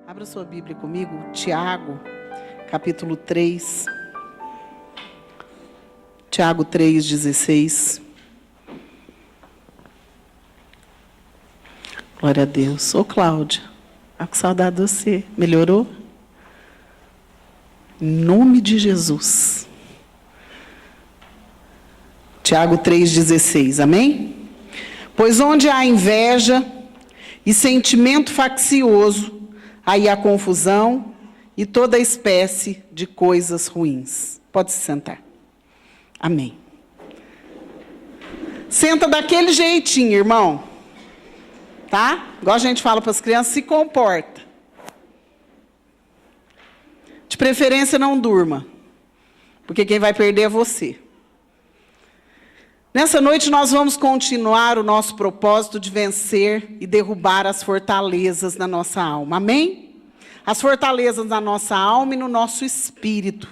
Abra sua Bíblia comigo, Tiago, capítulo 3. Tiago 3,16. Glória a Deus. Ô, Cláudia, tá com saudade de você. Melhorou? Em nome de Jesus. Tiago 3,16, amém? Pois onde há inveja e sentimento faccioso, aí há confusão e toda espécie de coisas ruins. Pode se sentar. Amém. Senta daquele jeitinho, irmão. Tá? Igual a gente fala para as crianças, se comporta. De preferência, não durma. Porque quem vai perder é você. Nessa noite nós vamos continuar o nosso propósito de vencer e derrubar as fortalezas na nossa alma. Amém? As fortalezas na nossa alma e no nosso espírito.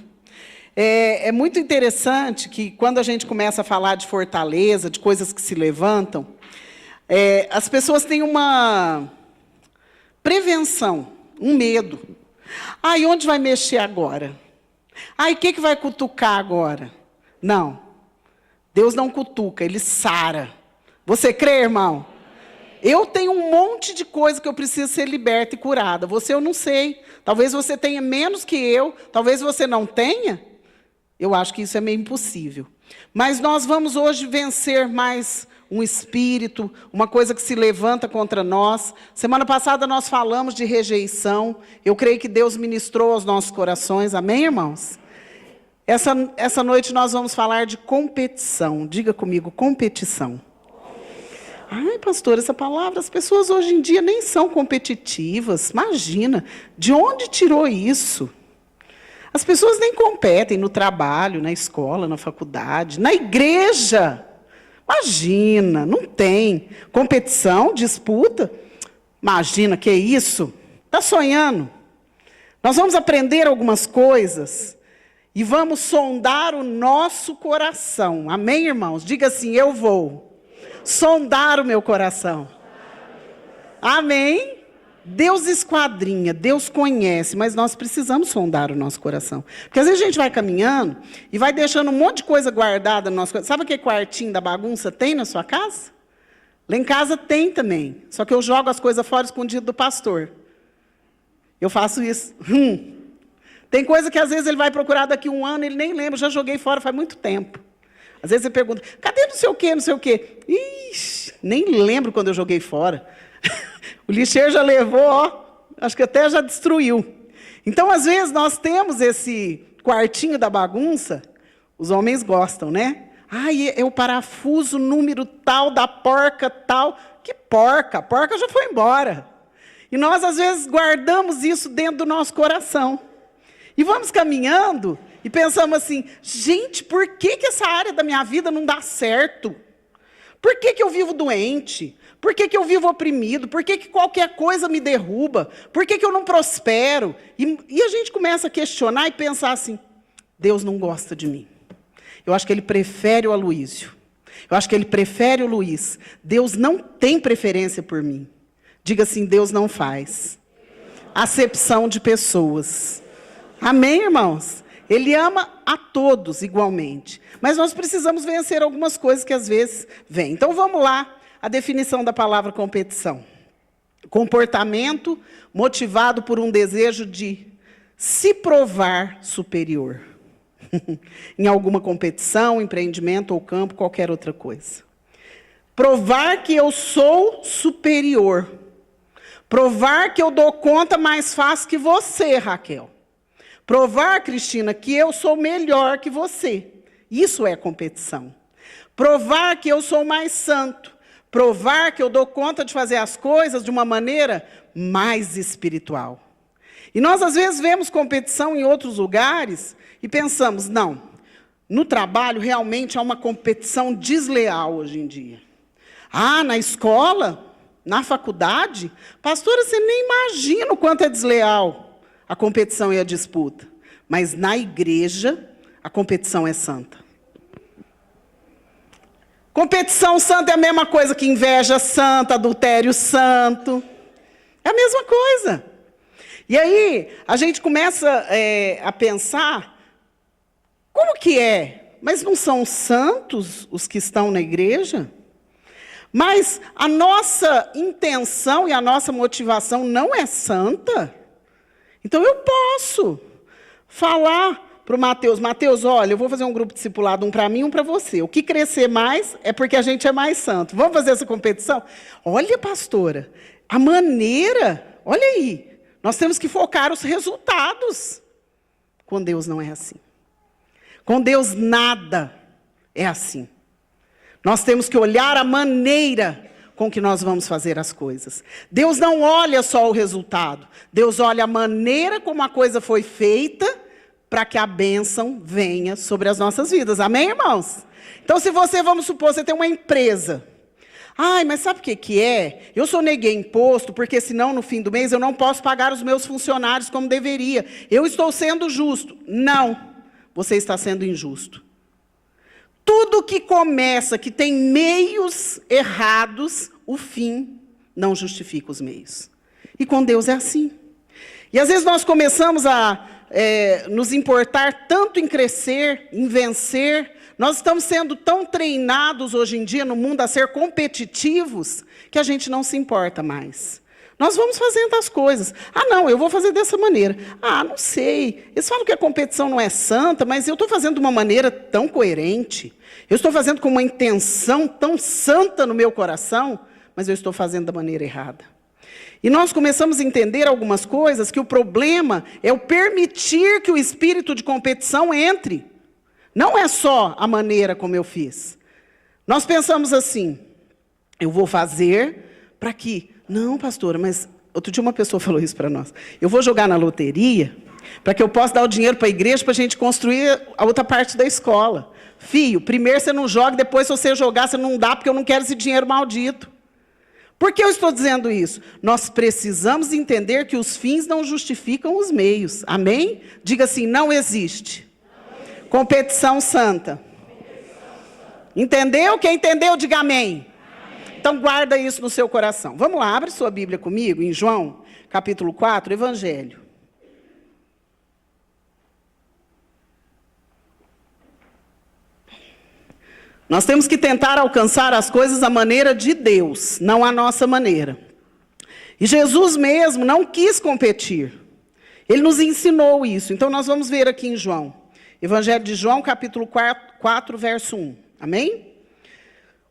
É muito interessante que quando a gente começa a falar de fortaleza, de coisas que se levantam, as pessoas têm uma prevenção, um medo. Ai, onde vai mexer agora? Ai, o que vai cutucar agora? Não. Deus não cutuca, Ele sara. Você crê, irmão? Eu tenho um monte de coisa que eu preciso ser liberta e curada. Você eu não sei. Talvez você tenha menos que eu. Talvez você não tenha. Eu acho que isso é meio impossível. Mas nós vamos hoje vencer mais um espírito, uma coisa que se levanta contra nós. Semana passada nós falamos de rejeição. Eu creio que Deus ministrou aos nossos corações. Amém, irmãos? Essa noite nós vamos falar de competição. Diga comigo, competição. Ai, pastor, essa palavra, as pessoas hoje em dia nem são competitivas. Imagina, de onde tirou isso? As pessoas nem competem no trabalho, na escola, na faculdade, na igreja. Imagina, não tem. Competição, disputa. Imagina, que é isso? Está sonhando? Nós vamos aprender algumas coisas. E vamos sondar o nosso coração. Amém, irmãos? Diga assim, eu vou sondar o meu coração. Amém? Deus esquadrinha, Deus conhece, mas nós precisamos sondar o nosso coração. Porque às vezes a gente vai caminhando e vai deixando um monte de coisa guardada no nosso coração. Sabe aquele quartinho da bagunça tem na sua casa? Lá em casa tem também. Só que eu jogo as coisas fora escondido do pastor. Eu faço isso. Tem coisa que às vezes ele vai procurar daqui a um ano, ele nem lembra, já joguei fora faz muito tempo. Às vezes ele pergunta, cadê não sei o quê, não sei o quê? Ixi, nem lembro quando eu joguei fora. O lixeiro já levou, ó, acho que até já destruiu. Então, às vezes, nós temos esse quartinho da bagunça, os homens gostam, né? Ai, é o parafuso número tal, da porca tal. Que porca? A porca já foi embora. E nós, às vezes, guardamos isso dentro do nosso coração. E vamos caminhando e pensamos assim, gente, por que essa área da minha vida não dá certo? Por que eu vivo doente? Por que eu vivo oprimido? Por que qualquer coisa me derruba? Por que eu não prospero? E a gente começa a questionar e pensar assim, Deus não gosta de mim. Eu acho que Ele prefere o Aloísio. Eu acho que Ele prefere o Luiz. Deus não tem preferência por mim. Diga assim, Deus não faz acepção de pessoas. Amém, irmãos? Ele ama a todos igualmente. Mas nós precisamos vencer algumas coisas que às vezes vêm. Então vamos lá, a definição da palavra competição. Comportamento motivado por um desejo de se provar superior. Em alguma competição, empreendimento ou campo, qualquer outra coisa. Provar que eu sou superior. Provar que eu dou conta mais fácil que você, Raquel. Provar, Cristina, que eu sou melhor que você. Isso é competição. Provar que eu sou mais santo. Provar que eu dou conta de fazer as coisas de uma maneira mais espiritual. E nós, às vezes, vemos competição em outros lugares e pensamos, não, no trabalho realmente há uma competição desleal hoje em dia. Ah, na escola, na faculdade, pastora, você nem imagina o quanto é desleal a competição e a disputa. Mas na igreja, a competição é santa. Competição santa é a mesma coisa que inveja santa, adultério santo. É a mesma coisa. E aí, a gente começa a pensar, como que é? Mas não são santos os que estão na igreja? Mas a nossa intenção e a nossa motivação não é santa? Então eu posso falar para o Mateus, Mateus, olha, eu vou fazer um grupo discipulado, um para mim, um para você. O que crescer mais é porque a gente é mais santo. Vamos fazer essa competição? Olha, pastora, a maneira, olha aí, nós temos que focar os resultados. Com Deus não é assim. Com Deus nada é assim. Nós temos que olhar a maneira com que nós vamos fazer as coisas. Deus não olha só o resultado. Deus olha a maneira como a coisa foi feita para que a bênção venha sobre as nossas vidas. Amém, irmãos? Então, se você, vamos supor, você tem uma empresa. Ai, mas sabe o que é? Eu só neguei imposto, porque senão, no fim do mês, eu não posso pagar os meus funcionários como deveria. Eu estou sendo justo. Não, você está sendo injusto. Tudo que começa, que tem meios errados, o fim não justifica os meios. E com Deus é assim. E às vezes nós começamos a nos importar tanto em crescer, em vencer. Nós estamos sendo tão treinados hoje em dia no mundo a ser competitivos, que a gente não se importa mais. Nós vamos fazendo as coisas. Ah, não, eu vou fazer dessa maneira. Ah, não sei. Eles falam que a competição não é santa, mas eu estou fazendo de uma maneira tão coerente. Eu estou fazendo com uma intenção tão santa no meu coração, mas eu estou fazendo da maneira errada. E nós começamos a entender algumas coisas, que o problema é o permitir que o espírito de competição entre. Não é só a maneira como eu fiz. Nós pensamos assim, eu vou fazer para que... Não, pastora, mas outro dia uma pessoa falou isso para nós. Eu vou jogar na loteria para que eu possa dar o dinheiro para a igreja para a gente construir a outra parte da escola. Filho, primeiro você não joga, depois se você jogar, você não dá, porque eu não quero esse dinheiro maldito. Por que eu estou dizendo isso? Nós precisamos entender que os fins não justificam os meios. Amém? Diga assim, não existe. Competição santa. Entendeu? Quem entendeu, diga amém. Então, guarda isso no seu coração. Vamos lá, abre sua Bíblia comigo, em João, capítulo 4, Evangelho. Nós temos que tentar alcançar as coisas à maneira de Deus, não à nossa maneira. E Jesus mesmo não quis competir. Ele nos ensinou isso. Então, nós vamos ver aqui em João. Evangelho de João, capítulo 4, verso 1. Amém?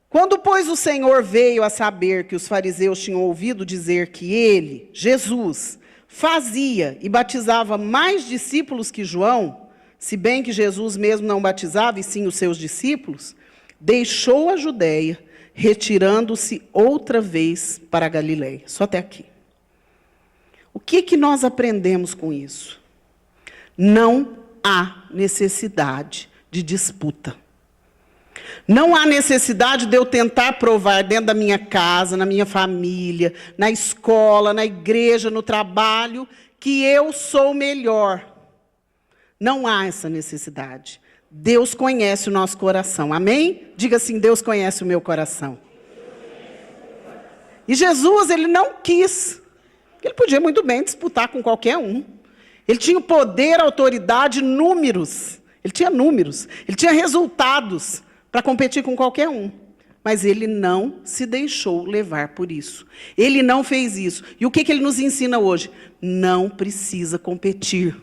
Quando, pois, o Senhor veio a saber que os fariseus tinham ouvido dizer que ele, Jesus, fazia e batizava mais discípulos que João, se bem que Jesus mesmo não batizava, e sim os seus discípulos, deixou a Judéia, retirando-se outra vez para a Galileia. Só até aqui. O que nós aprendemos com isso? Não há necessidade de disputa. Não há necessidade de eu tentar provar dentro da minha casa, na minha família, na escola, na igreja, no trabalho, que eu sou melhor. Não há essa necessidade. Deus conhece o nosso coração. Amém? Diga assim, Deus conhece o meu coração. E Jesus, ele não quis. Ele podia muito bem disputar com qualquer um. Ele tinha o poder, autoridade, números. Ele tinha números. Ele tinha resultados para competir com qualquer um. Mas ele não se deixou levar por isso. Ele não fez isso. E o que ele nos ensina hoje? Não precisa competir.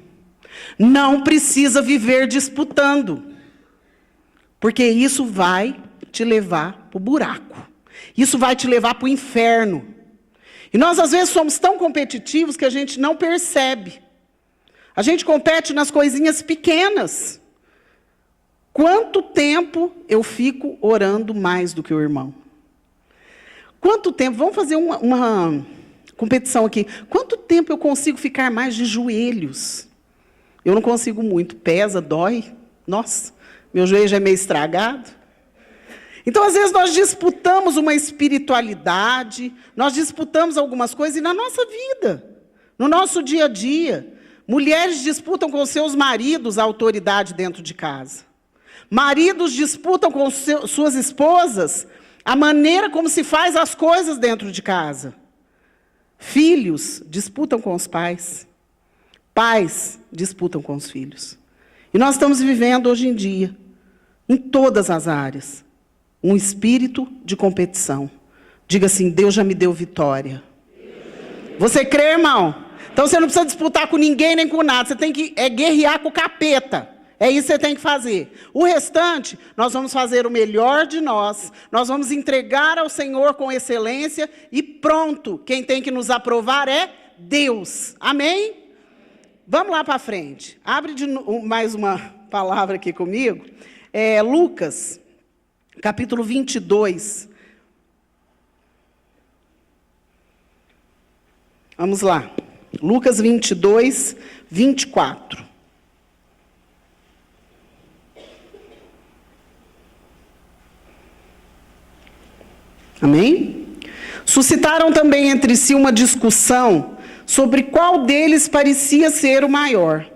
Não precisa viver disputando. Porque isso vai te levar para o buraco. Isso vai te levar para o inferno. E nós, às vezes, somos tão competitivos que a gente não percebe. A gente compete nas coisinhas pequenas. Quanto tempo eu fico orando mais do que o irmão? Quanto tempo, vamos fazer uma competição aqui. Quanto tempo eu consigo ficar mais de joelhos? Eu não consigo muito, pesa, dói. Nossa, meu joelho já é meio estragado. Então, às vezes, nós disputamos uma espiritualidade, nós disputamos algumas coisas, e na nossa vida, no nosso dia a dia, mulheres disputam com seus maridos a autoridade dentro de casa. Maridos disputam com suas esposas a maneira como se faz as coisas dentro de casa. Filhos disputam com os pais. Pais disputam com os filhos. E nós estamos vivendo hoje em dia, em todas as áreas, um espírito de competição. Diga assim, Deus já me deu vitória. Você crê, irmão? Então você não precisa disputar com ninguém nem com nada. Você tem que guerrear com o capeta. É isso que você tem que fazer. O restante, nós vamos fazer o melhor de nós. Nós vamos entregar ao Senhor com excelência. E pronto. Quem tem que nos aprovar é Deus. Amém? Vamos lá para frente. Abre mais uma palavra aqui comigo. Lucas, capítulo 22. Vamos lá. Lucas 22, 24. Amém? Suscitaram também entre si uma discussão sobre qual deles parecia ser o maior.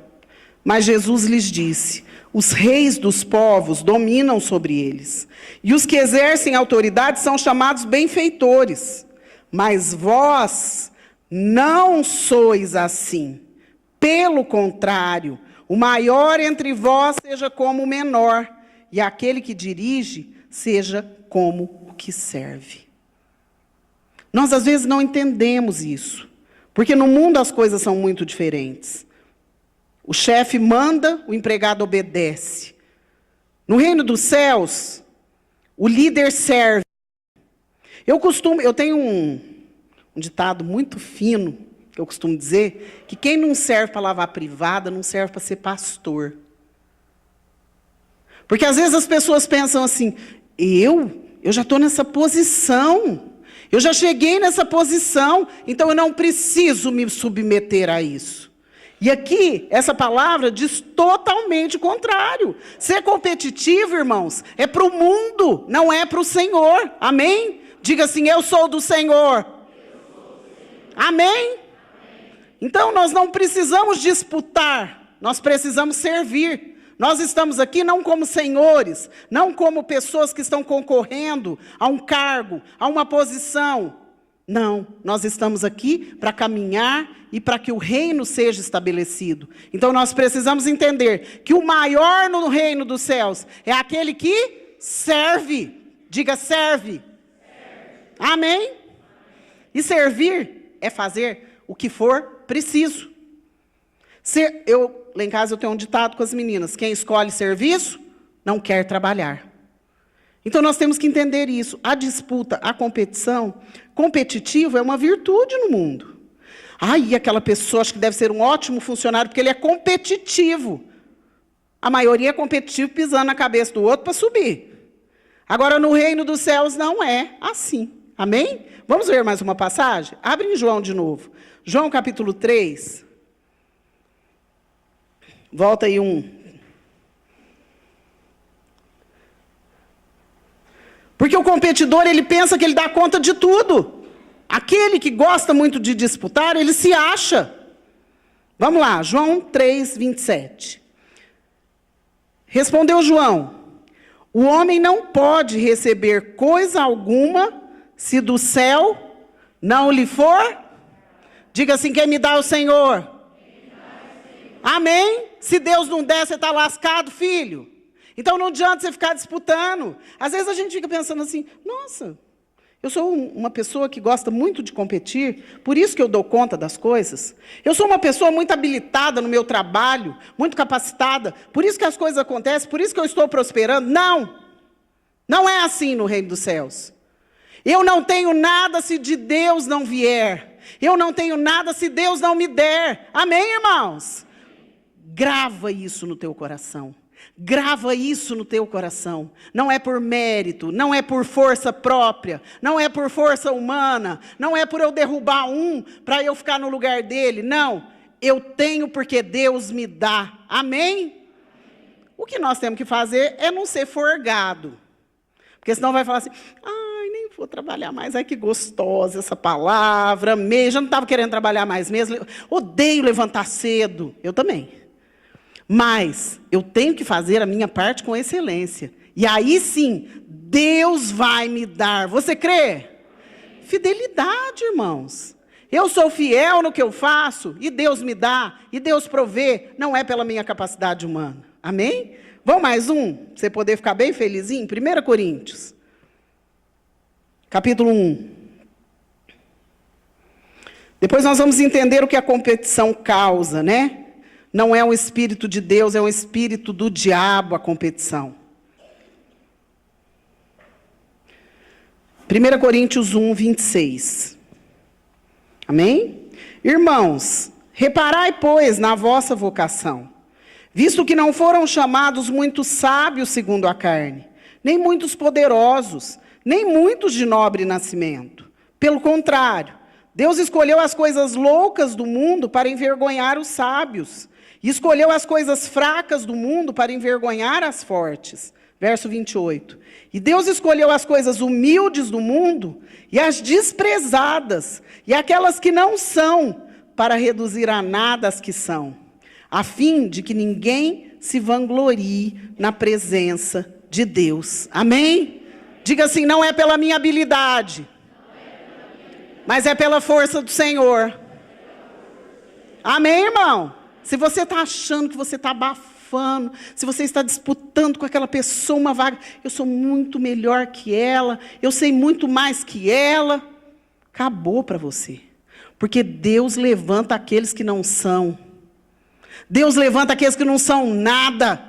Mas Jesus lhes disse: os reis dos povos dominam sobre eles, e os que exercem autoridade são chamados benfeitores. Mas vós não sois assim. Pelo contrário, o maior entre vós seja como o menor, e aquele que dirige seja como o que serve. Nós, às vezes, não entendemos isso, porque no mundo as coisas são muito diferentes. O chefe manda, o empregado obedece. No reino dos céus, o líder serve. Eu tenho um ditado muito fino, que eu costumo dizer, que quem não serve para lavar privada, não serve para ser pastor. Porque às vezes as pessoas pensam assim, eu já estou nessa posição, eu já cheguei nessa posição, então eu não preciso me submeter a isso. E aqui, essa palavra diz totalmente o contrário. Ser competitivo, irmãos, é para o mundo, não é para o Senhor. Amém? Diga assim, eu sou do Senhor. Amém? Então, nós não precisamos disputar, nós precisamos servir. Nós estamos aqui não como senhores, não como pessoas que estão concorrendo a um cargo, a uma posição. Não, nós estamos aqui para caminhar e para que o reino seja estabelecido. Então, nós precisamos entender que o maior no reino dos céus é aquele que serve. Diga, serve. Amém? E servir é fazer o que for preciso. Lá em casa eu tenho um ditado com as meninas: quem escolhe serviço, não quer trabalhar. Então nós temos que entender isso. A disputa, a competição, competitivo é uma virtude no mundo. E aquela pessoa acho que deve ser um ótimo funcionário, porque ele é competitivo. A maioria é competitivo pisando na cabeça do outro para subir. Agora, no reino dos céus não é assim. Amém? Vamos ver mais uma passagem? Abre em João de novo. João capítulo 3. Volta aí Porque o competidor, ele pensa que ele dá conta de tudo. Aquele que gosta muito de disputar, ele se acha. Vamos lá, João 3, 27. Respondeu João: o homem não pode receber coisa alguma se do céu não lhe for. Diga assim, quem me dá é o Senhor. Amém? Se Deus não der, você está lascado, filho. Então não adianta você ficar disputando. Às vezes a gente fica pensando assim, nossa, eu sou uma pessoa que gosta muito de competir, por isso que eu dou conta das coisas. Eu sou uma pessoa muito habilitada no meu trabalho, muito capacitada, por isso que as coisas acontecem, por isso que eu estou prosperando. Não, não é assim no reino dos céus. Eu não tenho nada se de Deus não vier. Eu não tenho nada se Deus não me der. Amém, irmãos? Grava isso no teu coração. Grava isso no teu coração. Não é por mérito, não é por força própria, não é por força humana, não é por eu derrubar um para eu ficar no lugar dele. Não, eu tenho porque Deus me dá. Amém? O que nós temos que fazer é não ser forgado. Porque senão vai falar assim, nem vou trabalhar mais, ai que gostosa essa palavra, já não estava querendo trabalhar mais mesmo, odeio levantar cedo. Eu também. Mas eu tenho que fazer a minha parte com excelência. E aí sim, Deus vai me dar. Você crê? Fidelidade, irmãos. Eu sou fiel no que eu faço, e Deus me dá, e Deus provê, não é pela minha capacidade humana. Amém? Vamos mais um, para você poder ficar bem felizinho? 1 Coríntios, capítulo 1. Depois nós vamos entender o que a competição causa, né? Não é um espírito de Deus, é um espírito do diabo a competição. 1 Coríntios 1, 26. Amém? Irmãos, reparai, pois, na vossa vocação, visto que não foram chamados muitos sábios segundo a carne, nem muitos poderosos, nem muitos de nobre nascimento. Pelo contrário, Deus escolheu as coisas loucas do mundo para envergonhar os sábios, e escolheu as coisas fracas do mundo para envergonhar as fortes. Verso 28. E Deus escolheu as coisas humildes do mundo e as desprezadas, e aquelas que não são, para reduzir a nada as que são, a fim de que ninguém se vanglorie na presença de Deus. Amém? Diga assim, não é pela minha habilidade, mas é pela força do Senhor. Amém, irmão? Se você está achando que você está abafando, se você está disputando com aquela pessoa uma vaga, eu sou muito melhor que ela, eu sei muito mais que ela, acabou para você. Porque Deus levanta aqueles que não são. Deus levanta aqueles que não são nada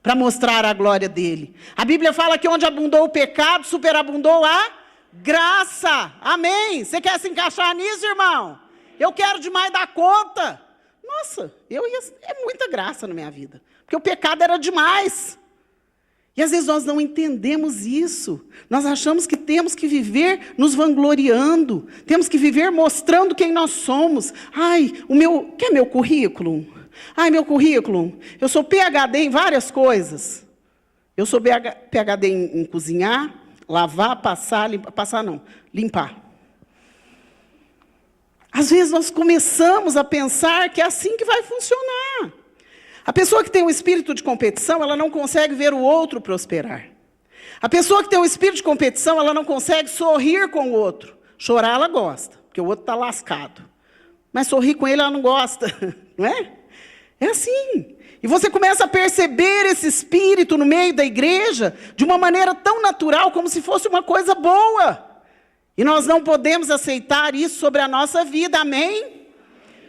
para mostrar a glória dele. A Bíblia fala que onde abundou o pecado, superabundou a graça. Amém? Você quer se encaixar nisso, irmão? Eu quero demais dar conta. Nossa, é muita graça na minha vida. Porque o pecado era demais. E às vezes nós não entendemos isso. Nós achamos que temos que viver nos vangloriando. Temos que viver mostrando quem nós somos. Ai, quer meu currículo? Ai, meu currículo, eu sou PhD em várias coisas. Eu sou PhD em cozinhar, lavar, limpar. Às vezes nós começamos a pensar que é assim que vai funcionar. A pessoa que tem um espírito de competição, ela não consegue ver o outro prosperar. A pessoa que tem um espírito de competição, ela não consegue sorrir com o outro. Chorar ela gosta, porque o outro está lascado. Mas sorrir com ele ela não gosta, não é? É assim. E você começa a perceber esse espírito no meio da igreja de uma maneira tão natural, como se fosse uma coisa boa. E nós não podemos aceitar isso sobre a nossa vida, amém?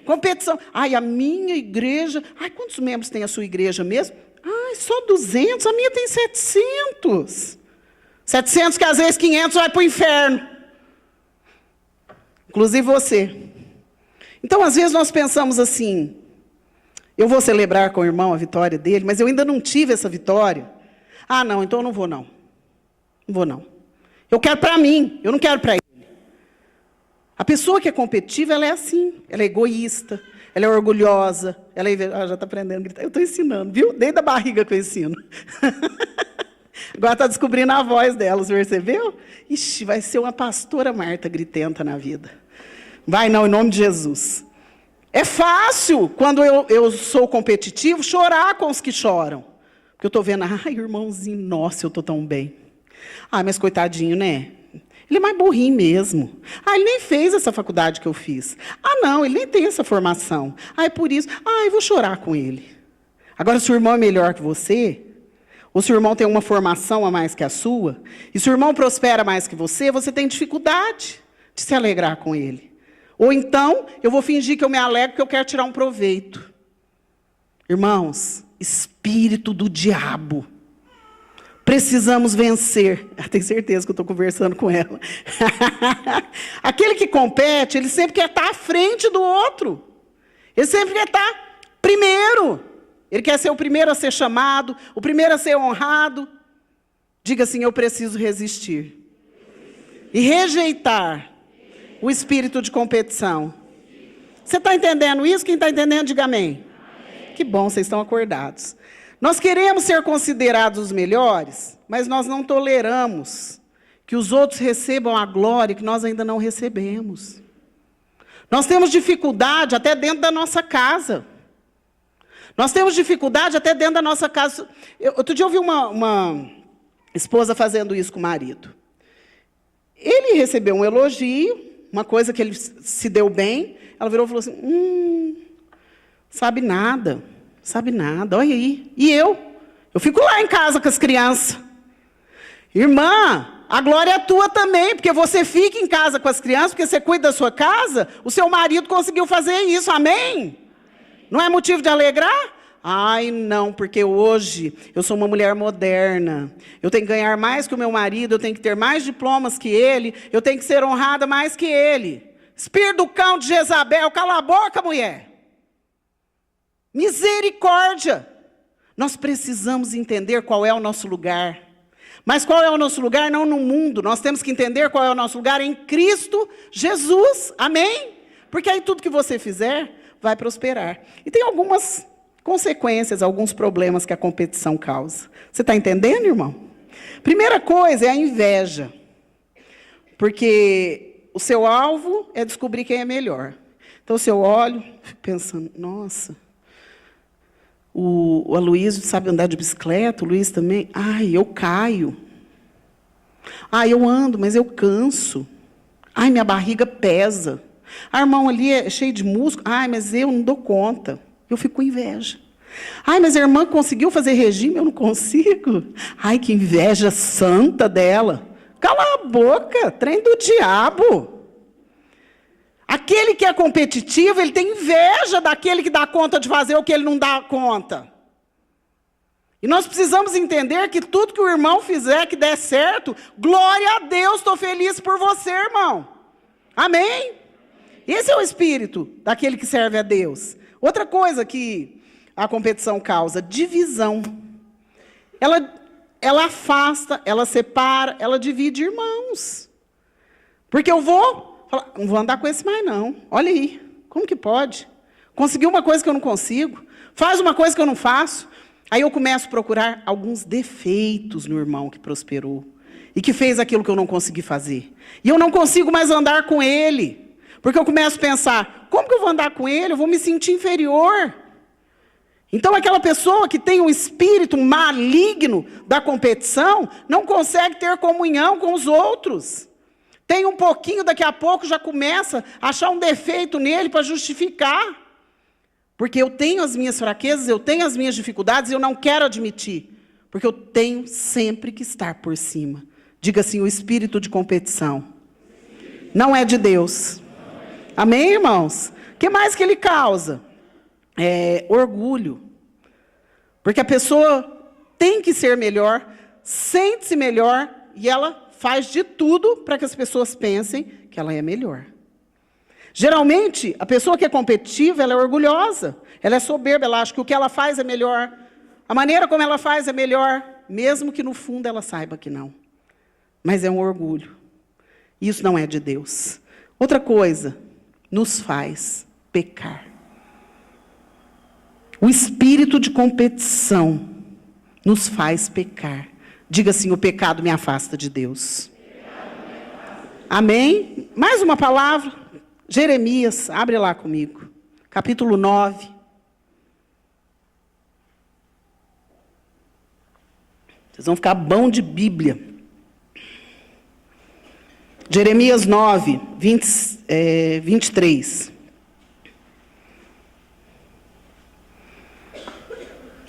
Competição. Ai, a minha igreja... Ai, quantos membros tem a sua igreja mesmo? Ai, só 200, a minha tem 700. 700 que às vezes 500 vai para o inferno. Inclusive você. Então, às vezes nós pensamos assim, eu vou celebrar com o irmão a vitória dele, mas eu ainda não tive essa vitória. Ah, não, então eu não vou não. Não vou não. Eu quero para mim, eu não quero para ele. A pessoa que é competitiva, ela é assim. Ela é egoísta, ela é orgulhosa, ela é... já está aprendendo a gritar. Eu estou ensinando, viu? Desde a barriga que eu ensino. Agora está descobrindo a voz dela, você percebeu? Ixi, vai ser uma pastora Marta gritenta na vida. Vai não, em nome de Jesus. É fácil, quando eu sou competitivo, chorar com os que choram. Porque eu estou vendo, ai, irmãozinho, nossa, eu estou tão bem. Ah, mas coitadinho, né? Ele é mais burrinho mesmo. Ah, ele nem fez essa faculdade que eu fiz. Ah, não, ele nem tem essa formação. Ah, é por isso. Ah, eu vou chorar com ele. Agora, se o irmão é melhor que você, ou se o irmão tem uma formação a mais que a sua, e se o irmão prospera mais que você tem dificuldade de se alegrar com ele. Ou então, eu vou fingir que eu me alegro porque eu quero tirar um proveito. Irmãos, espírito do diabo. Precisamos vencer. Eu tenho certeza que eu estou conversando com ela. Aquele que compete, ele sempre quer estar à frente do outro. Ele sempre quer estar primeiro. Ele quer ser o primeiro a ser chamado, o primeiro a ser honrado. Diga assim, eu preciso resistir. E rejeitar o espírito de competição. Você está entendendo isso? Quem está entendendo, diga amém. Que bom, vocês estão acordados. Nós queremos ser considerados os melhores, mas nós não toleramos que os outros recebam a glória que nós ainda não recebemos. Nós temos dificuldade até dentro da nossa casa. Nós temos dificuldade até dentro da nossa casa. Outro dia eu vi uma esposa fazendo isso com o marido. Ele recebeu um elogio, uma coisa que ele se deu bem, ela virou e falou assim, sabe nada, olha aí. E eu fico lá em casa com as crianças. Irmã, a glória é tua também, porque você fica em casa com as crianças, porque você cuida da sua casa, o seu marido conseguiu fazer isso, amém? Não é motivo de alegrar? Ai, não, porque hoje eu sou uma mulher moderna, eu tenho que ganhar mais que o meu marido, eu tenho que ter mais diplomas que ele, eu tenho que ser honrada mais que ele. Espírito do cão de Jezabel, cala a boca, mulher. Misericórdia. Nós precisamos entender qual é o nosso lugar. Mas qual é o nosso lugar? Não no mundo. Nós temos que entender qual é o nosso lugar em Cristo Jesus. Amém? Porque aí tudo que você fizer vai prosperar. E tem algumas consequências, alguns problemas que a competição causa. Você está entendendo, irmão? Primeira coisa é a inveja. Porque o seu alvo é descobrir quem é melhor. Então, se eu olho, fico pensando, nossa, o Aloysio sabe andar de bicicleta, o Luiz também. Ai, eu caio. Ai, eu ando, mas eu canso. Ai, minha barriga pesa. Ah, irmão, ali é cheio de músculo. Ai, mas eu não dou conta. Eu fico com inveja. Ai, mas a irmã conseguiu fazer regime, eu não consigo. Ai, que inveja santa dela. Cala a boca, trem do diabo. Aquele que é competitivo, ele tem inveja daquele que dá conta de fazer o que ele não dá conta. E nós precisamos entender que tudo que o irmão fizer, que der certo, glória a Deus, estou feliz por você, irmão. Amém? Esse é o espírito daquele que serve a Deus. Outra coisa que a competição causa, divisão. Ela afasta, ela separa, ela divide irmãos. Porque eu vou falar, não vou andar com esse mais não. Olha aí, como que pode? Conseguiu uma coisa que eu não consigo, faz uma coisa que eu não faço. Aí eu começo a procurar alguns defeitos no irmão que prosperou e que fez aquilo que eu não consegui fazer. E eu não consigo mais andar com ele, porque eu começo a pensar, como que eu vou andar com ele? Eu vou me sentir inferior. Então, aquela pessoa que tem um espírito maligno da competição, não consegue ter comunhão com os outros. Tem um pouquinho, daqui a pouco já começa a achar um defeito nele para justificar. Porque eu tenho as minhas fraquezas, eu tenho as minhas dificuldades, e eu não quero admitir. Porque eu tenho sempre que estar por cima. Diga assim, o espírito de competição não é de Deus. Amém, irmãos? O que mais que ele causa? Orgulho. Porque a pessoa tem que ser melhor, sente-se melhor, e ela faz de tudo para que as pessoas pensem que ela é melhor. Geralmente, a pessoa que é competitiva, ela é orgulhosa, ela é soberba, ela acha que o que ela faz é melhor, a maneira como ela faz é melhor, mesmo que no fundo ela saiba que não. Mas é um orgulho. Isso não é de Deus. Outra coisa, nos faz pecar. O espírito de competição nos faz pecar. Diga assim, o pecado me afasta de Deus. Amém? Mais uma palavra. Jeremias, abre lá comigo. Capítulo 9. Vocês vão ficar bom de Bíblia. Jeremias 9, 23.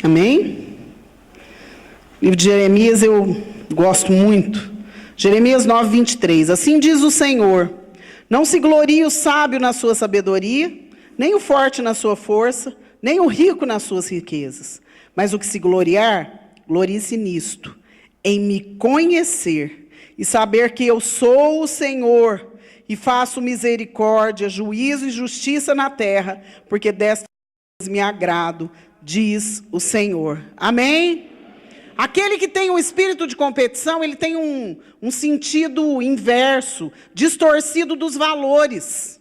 Amém? Livro de Jeremias eu gosto muito. Jeremias 9, 23. Assim diz o Senhor: não se glorie o sábio na sua sabedoria, nem o forte na sua força, nem o rico nas suas riquezas. Mas o que se gloriar, glorie-se nisto, em me conhecer e saber que eu sou o Senhor e faço misericórdia, juízo e justiça na terra, porque destas me agrado, diz o Senhor. Amém? Aquele que tem um espírito de competição, ele tem um sentido inverso, distorcido dos valores.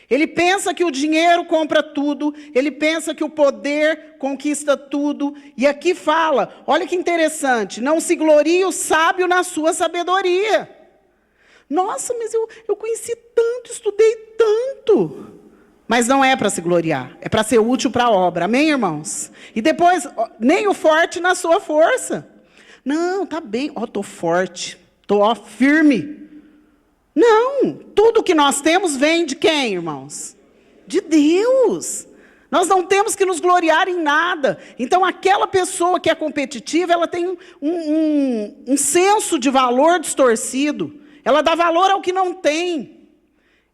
Ele pensa que o dinheiro compra tudo, ele pensa que o poder conquista tudo. E aqui fala, olha que interessante, não se glorie o sábio na sua sabedoria. Nossa, mas eu conheci tanto, estudei tanto. Mas não é para se gloriar, é para ser útil para a obra. Amém, irmãos? E depois, nem o forte na sua força. Não, tá bem, estou forte, estou firme. Não, tudo que nós temos vem de quem, irmãos? De Deus. Nós não temos que nos gloriar em nada. Então, aquela pessoa que é competitiva, ela tem um senso de valor distorcido. Ela dá valor ao que não tem.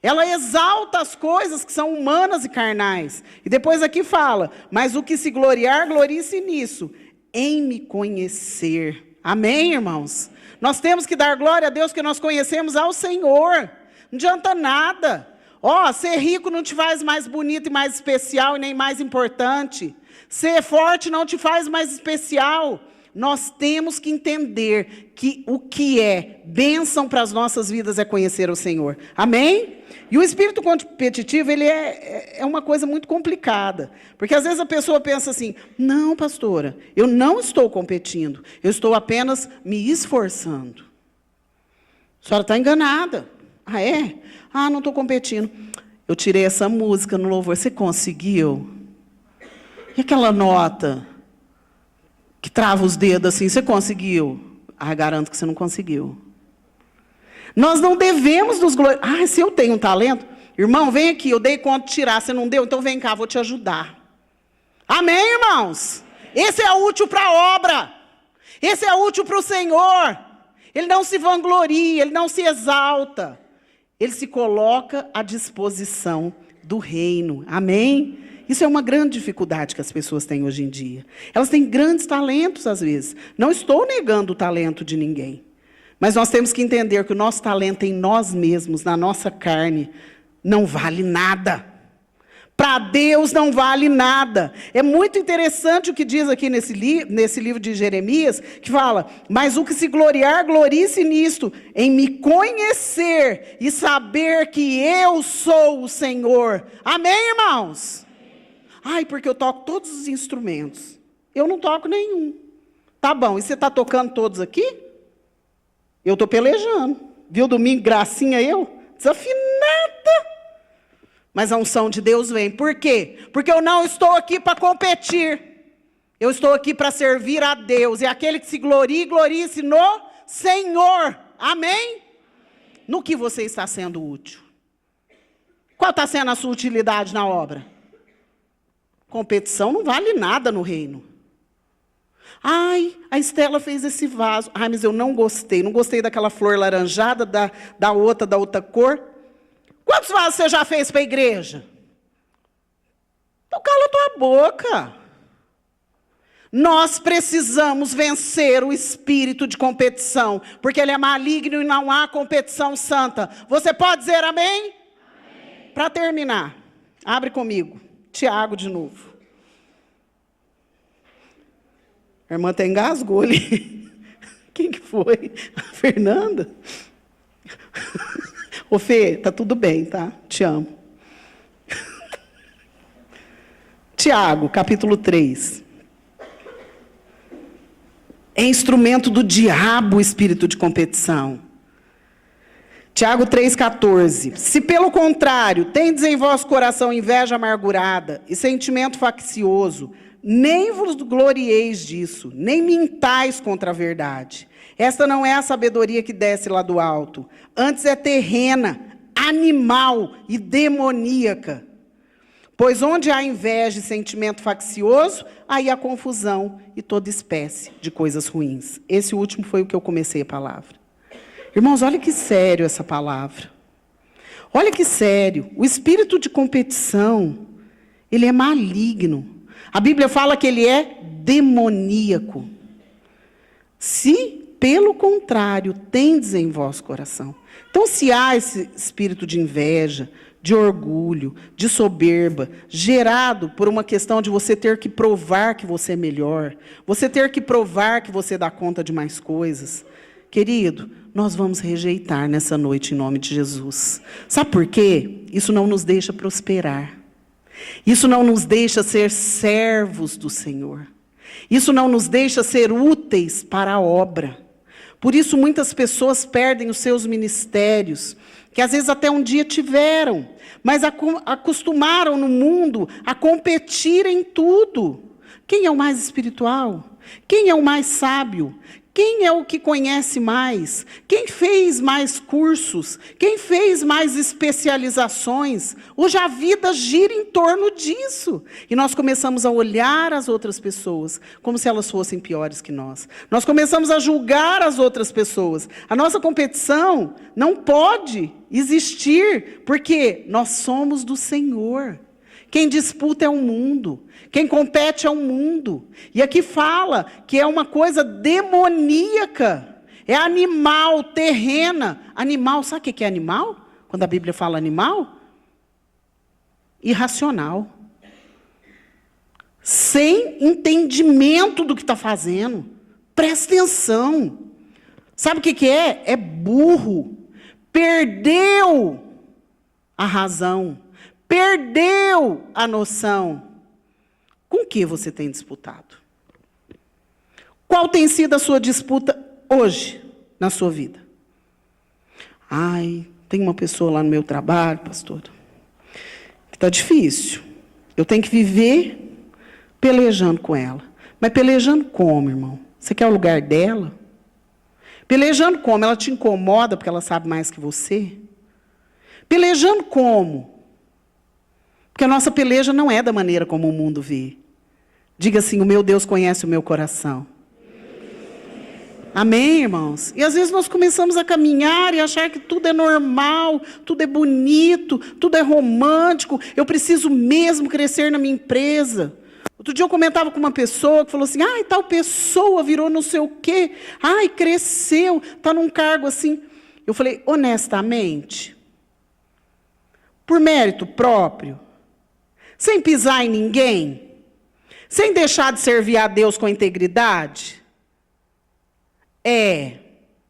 Ela exalta as coisas que são humanas e carnais. E depois aqui fala, mas o que se gloriar, glorie-se nisso, em me conhecer. Amém, irmãos? Nós temos que dar glória a Deus que nós conhecemos ao Senhor. Não adianta nada. Ser rico não te faz mais bonito e mais especial e nem mais importante. Ser forte não te faz mais especial. Nós temos que entender que o que é bênção para as nossas vidas é conhecer o Senhor. Amém? E o espírito competitivo, ele é uma coisa muito complicada. Porque às vezes a pessoa pensa assim, não, pastora, eu não estou competindo. Eu estou apenas me esforçando. A senhora está enganada. Ah, é? Ah, não estou competindo. Eu tirei essa música no louvor. Você conseguiu? E aquela nota que trava os dedos assim, você conseguiu? Ah, garanto que você não conseguiu. Nós não devemos nos gloriar. Ah, se eu tenho um talento, irmão, vem aqui, eu dei conta de tirar, você não deu? Então vem cá, vou te ajudar. Amém, irmãos? Esse é útil para a obra. Esse é útil para o Senhor. Ele não se vangloria, ele não se exalta. Ele se coloca à disposição do reino. Amém? Isso é uma grande dificuldade que as pessoas têm hoje em dia. Elas têm grandes talentos, às vezes. Não estou negando o talento de ninguém. Mas nós temos que entender que o nosso talento em nós mesmos, na nossa carne, não vale nada. Para Deus não vale nada. É muito interessante o que diz aqui nesse livro de Jeremias, que fala, mas o que se gloriar, glorie-se nisto, em me conhecer e saber que eu sou o Senhor. Amém, irmãos? Ai, porque eu toco todos os instrumentos. Eu não toco nenhum. Tá bom, e você está tocando todos aqui? Eu estou pelejando. Viu, domingo, gracinha eu? Desafinada. Mas a unção de Deus vem. Por quê? Porque eu não estou aqui para competir. Eu estou aqui para servir a Deus. E aquele que se glorie, glorie-se no Senhor. Amém? No que você está sendo útil? Qual está sendo a sua utilidade na obra? Competição não vale nada no reino. Ai, a Estela fez esse vaso. Ai, mas eu não gostei. Não gostei daquela flor laranjada, da outra cor. Quantos vasos você já fez para a igreja? Então cala a tua boca. Nós precisamos vencer o espírito de competição, porque ele é maligno e não há competição santa. Você pode dizer amém? Amém. Para terminar, abre comigo. Tiago de novo. A irmã até engasgou ali. Quem que foi? A Fernanda? Ô Fê, tá tudo bem, tá? Te amo. Tiago, capítulo 3. É instrumento do diabo o espírito de competição. Tiago 3,14. Se pelo contrário, tendes em vosso coração inveja amargurada e sentimento faccioso, nem vos glorieis disso, nem mintais contra a verdade. Esta não é a sabedoria que desce lá do alto, antes é terrena, animal e demoníaca. Pois onde há inveja e sentimento faccioso, aí há confusão e toda espécie de coisas ruins. Esse último foi o que eu comecei a palavra. Irmãos, olha que sério essa palavra. Olha que sério. O espírito de competição, ele é maligno. A Bíblia fala que ele é demoníaco. Se, pelo contrário, tendes em vosso coração. Então, se há esse espírito de inveja, de orgulho, de soberba, gerado por uma questão de você ter que provar que você é melhor, você ter que provar que você dá conta de mais coisas, querido, nós vamos rejeitar nessa noite em nome de Jesus. Sabe por quê? Isso não nos deixa prosperar. Isso não nos deixa ser servos do Senhor. Isso não nos deixa ser úteis para a obra. Por isso, muitas pessoas perdem os seus ministérios, que às vezes até um dia tiveram, mas acostumaram no mundo a competir em tudo. Quem é o mais espiritual? Quem é o mais sábio? Quem é o que conhece mais? Quem fez mais cursos? Quem fez mais especializações? Hoje a vida gira em torno disso. E nós começamos a olhar as outras pessoas como se elas fossem piores que nós. Nós começamos a julgar as outras pessoas. A nossa competição não pode existir, porque nós somos do Senhor. Quem disputa é o mundo. Quem compete é o mundo. E aqui fala que é uma coisa demoníaca. É animal, terrena. Animal, sabe o que é animal? Quando a Bíblia fala animal? Irracional. Sem entendimento do que está fazendo. Presta atenção. Sabe o que é? É burro. Perdeu a razão. Perdeu a noção. Com que você tem disputado? Qual tem sido a sua disputa hoje, na sua vida? Ai, tem uma pessoa lá no meu trabalho, pastora, que está difícil. Eu tenho que viver pelejando com ela. Mas pelejando como, irmão? Você quer o lugar dela? Pelejando como? Ela te incomoda porque ela sabe mais que você? Pelejando como? Porque a nossa peleja não é da maneira como o mundo vê. Diga assim, o meu Deus conhece o meu coração. Amém, irmãos? E às vezes nós começamos a caminhar e achar que tudo é normal, tudo é bonito, tudo é romântico. Eu preciso mesmo crescer na minha empresa. Outro dia eu comentava com uma pessoa que falou assim, ai, tal pessoa virou não sei o quê. Ai, cresceu, está num cargo assim. Eu falei, honestamente, por mérito próprio, sem pisar em ninguém, sem deixar de servir a Deus com integridade?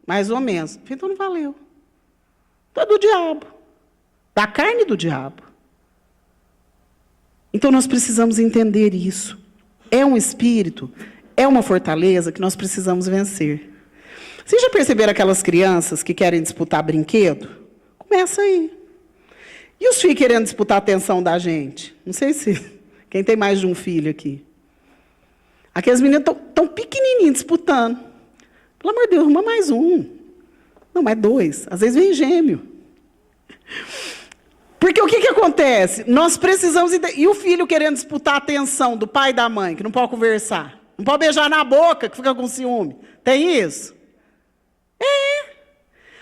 Mais ou menos. Então não valeu. Então é do diabo. Da carne do diabo. Então nós precisamos entender isso. É um espírito, é uma fortaleza que nós precisamos vencer. Vocês já perceberam aquelas crianças que querem disputar brinquedo? Começa aí. E os filhos querendo disputar a atenção da gente? Não sei se quem tem mais de um filho aqui. Aqueles meninos estão pequenininhos disputando. Pelo amor de Deus, arruma mais um. Não, mais dois. Às vezes vem gêmeo. Porque o que acontece? Nós precisamos... E o filho querendo disputar a atenção do pai e da mãe, que não pode conversar. Não pode beijar na boca, que fica com ciúme. Tem isso?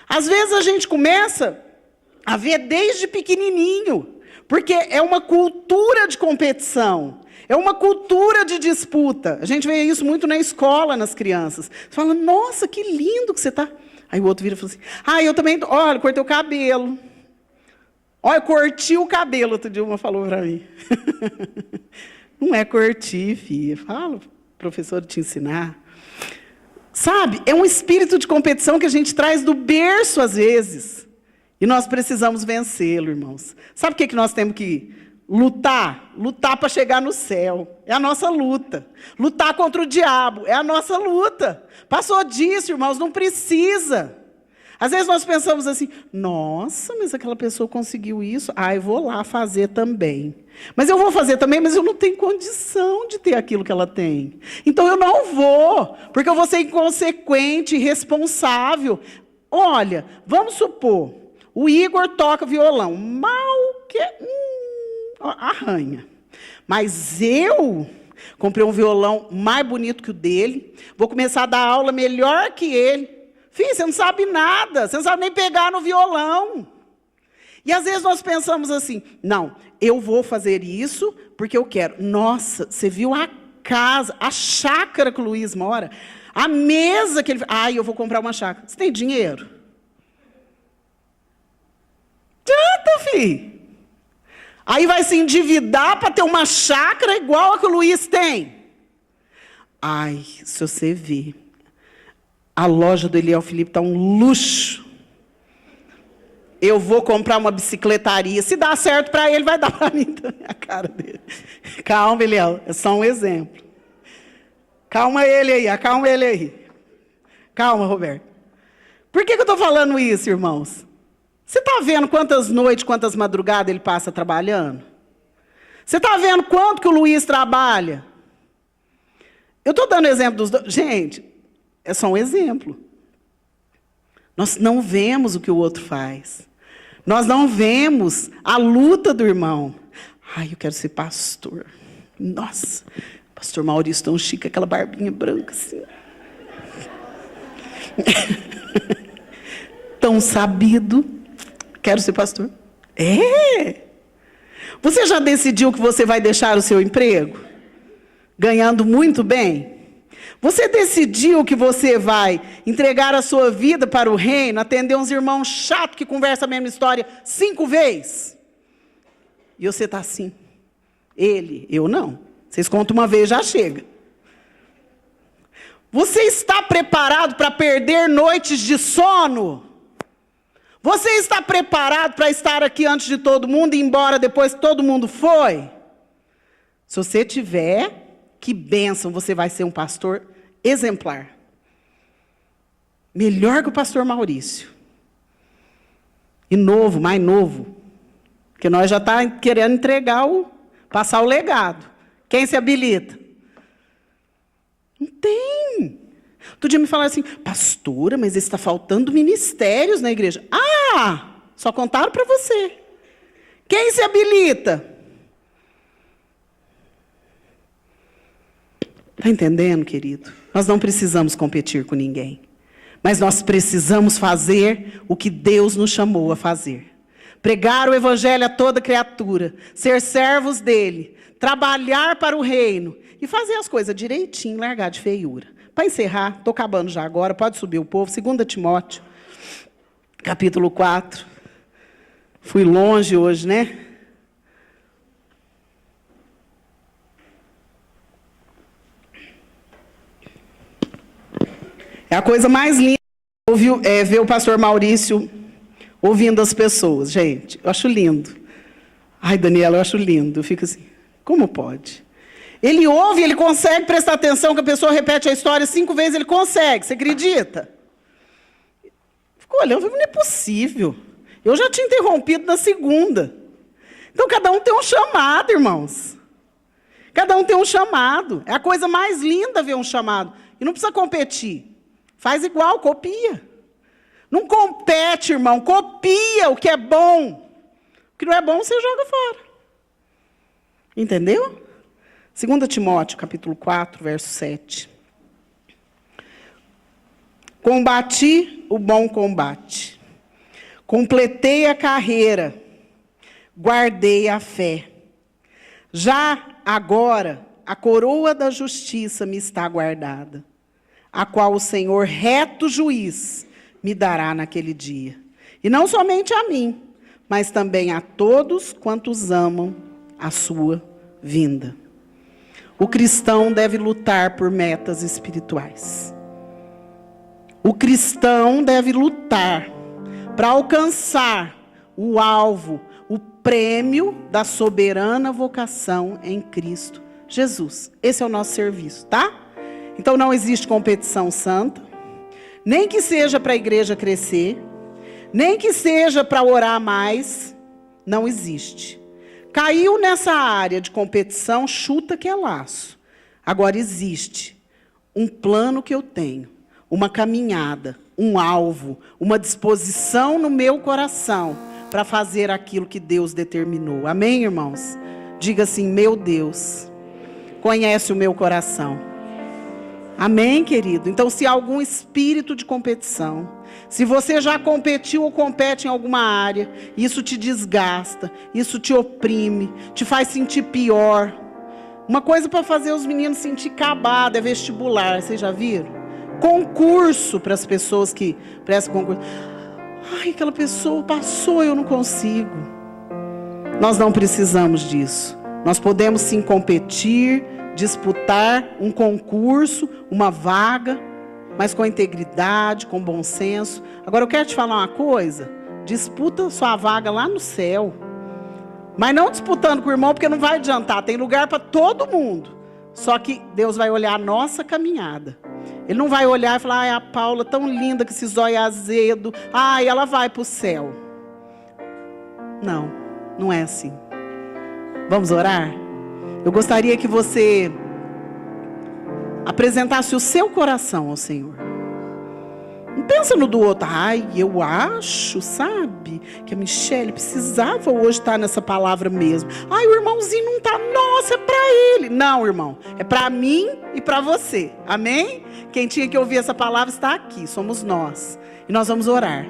Às vezes a gente começa a ver desde pequenininho. Porque é uma cultura de competição. É uma cultura de disputa. A gente vê isso muito na escola, nas crianças. Você fala, nossa, que lindo que você está. Aí o outro vira e fala assim, eu também, olha, cortei o cabelo. Olha, curti o cabelo, outro dia uma falou para mim. Não é curtir, filha. Fala, professor, te ensinar. Sabe, é um espírito de competição que a gente traz do berço, às vezes. E nós precisamos vencê-lo, irmãos. Sabe o que nós temos que lutar? Lutar para chegar no céu. É a nossa luta. Lutar contra o diabo. É a nossa luta. Passou disso, irmãos, não precisa. Às vezes nós pensamos assim, nossa, mas aquela pessoa conseguiu isso. Eu vou lá fazer também. Mas eu vou fazer também, mas eu não tenho condição de ter aquilo que ela tem. Então eu não vou, porque eu vou ser inconsequente, irresponsável. Olha, vamos supor, o Igor toca violão. Mal que... arranha. Mas eu comprei um violão mais bonito que o dele. Vou começar a dar aula melhor que ele. Filho, você não sabe nada. Você não sabe nem pegar no violão. E às vezes nós pensamos assim, não, eu vou fazer isso porque eu quero. Nossa, você viu a casa, a chácara que o Luiz mora? A mesa que ele... eu vou comprar uma chácara. Você tem dinheiro? Adianta, filho. Aí vai se endividar para ter uma chácara igual a que o Luiz tem. Se você ver, a loja do Eliel Felipe está um luxo. Eu vou comprar uma bicicletaria. Se dá certo para ele, vai dar para mim também, a cara dele. Calma, Eliel, é só um exemplo. Calma ele aí, acalma ele aí. Calma, Roberto. Por que eu estou falando isso, irmãos? Você está vendo quantas noites, quantas madrugadas ele passa trabalhando? Você está vendo quanto que o Luiz trabalha? Eu estou dando exemplo dos dois. Gente, é só um exemplo. Nós não vemos o que o outro faz. Nós não vemos a luta do irmão. Ai, eu quero ser pastor. Nossa, pastor Maurício tão chique, aquela barbinha branca assim. Tão sabido. Quero ser pastor. Você já decidiu que você vai deixar o seu emprego? Ganhando muito bem? Você decidiu que você vai entregar a sua vida para o reino, atender uns irmãos chatos que conversam a mesma história 5 vezes? E você está assim. Eu não. Vocês contam uma vez, já chega. Você está preparado para perder noites de sono? Você está preparado para estar aqui antes de todo mundo e ir embora depois que todo mundo foi? Se você tiver, que bênção, você vai ser um pastor exemplar. Melhor que o pastor Maurício. E novo, mais novo. Porque nós já estamos querendo passar o legado. Quem se habilita? Não tem. Outro dia me falaram assim, pastora, mas está faltando ministérios na igreja. Só contaram para você. Quem se habilita? Está entendendo, querido? Nós não precisamos competir com ninguém. Mas nós precisamos fazer o que Deus nos chamou a fazer. Pregar o evangelho a toda criatura. Ser servos dele. Trabalhar para o reino. E fazer as coisas direitinho, largar de feiura. Para encerrar, estou acabando já agora, pode subir o povo. 2 Timóteo, capítulo 4. Fui longe hoje, né? É a coisa mais linda ver o pastor Maurício ouvindo as pessoas, gente. Eu acho lindo. Ai, Daniela, eu acho lindo. Eu fico assim, como pode? Ele ouve, ele consegue prestar atenção que a pessoa repete a história 5 vezes, ele consegue, você acredita? Ficou olhando, não é possível. Eu já tinha interrompido na 2ª. Então, cada um tem um chamado, irmãos. Cada um tem um chamado. É a coisa mais linda ver um chamado. E não precisa competir. Faz igual, copia. Não compete, irmão, copia o que é bom. O que não é bom, você joga fora. Entendeu? 2 Timóteo, capítulo 4, verso 7. Combati o bom combate. Completei a carreira. Guardei a fé. Já agora, a coroa da justiça me está guardada, a qual o Senhor, reto juiz, me dará naquele dia. E não somente a mim, mas também a todos quantos amam a sua vinda. O cristão deve lutar por metas espirituais. O cristão deve lutar para alcançar o alvo, o prêmio da soberana vocação em Cristo Jesus. Esse é o nosso serviço, tá? Então não existe competição santa, nem que seja para a igreja crescer, nem que seja para orar mais, não existe. Caiu nessa área de competição, chuta que é laço. Agora existe um plano que eu tenho, uma caminhada, um alvo, uma disposição no meu coração para fazer aquilo que Deus determinou. Amém, irmãos? Diga assim, meu Deus conhece o meu coração. Amém, querido? Então, se há algum espírito de competição, se você já competiu ou compete em alguma área, isso te desgasta, isso te oprime, te faz sentir pior. Uma coisa para fazer os meninos sentir acabado é vestibular, vocês já viram? Concurso para as pessoas que prestam concurso. Ai, aquela pessoa passou, eu não consigo. Nós não precisamos disso. Nós podemos sim competir, disputar um concurso, uma vaga, mas com integridade, com bom senso. Agora eu quero te falar uma coisa, disputa sua vaga lá no céu, mas não disputando com o irmão, porque não vai adiantar, tem lugar para todo mundo, só que Deus vai olhar a nossa caminhada. Ele não vai olhar e falar, ai, a Paula tão linda com esse zóio azedo, ai, ela vai para o céu. Não, não é assim. Vamos orar? Eu gostaria que você apresentasse o seu coração ao Senhor. Não pensa no do outro. Ai, eu acho, sabe, que a Michele precisava hoje estar nessa palavra mesmo. Ai, o irmãozinho não está. Nossa, é para ele. Não, irmão. É para mim e para você. Amém? Quem tinha que ouvir essa palavra está aqui. Somos nós. E nós vamos orar.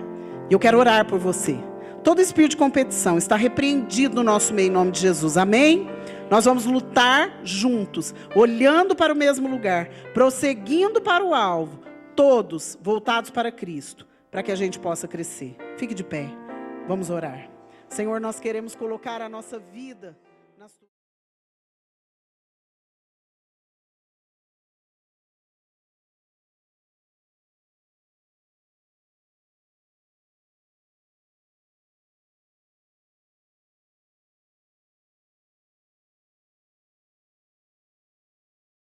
E eu quero orar por você. Todo espírito de competição está repreendido no nosso meio, em nome de Jesus. Amém? Nós vamos lutar juntos, olhando para o mesmo lugar, prosseguindo para o alvo, todos voltados para Cristo, para que a gente possa crescer. Fique de pé, vamos orar. Senhor, nós queremos colocar a nossa vida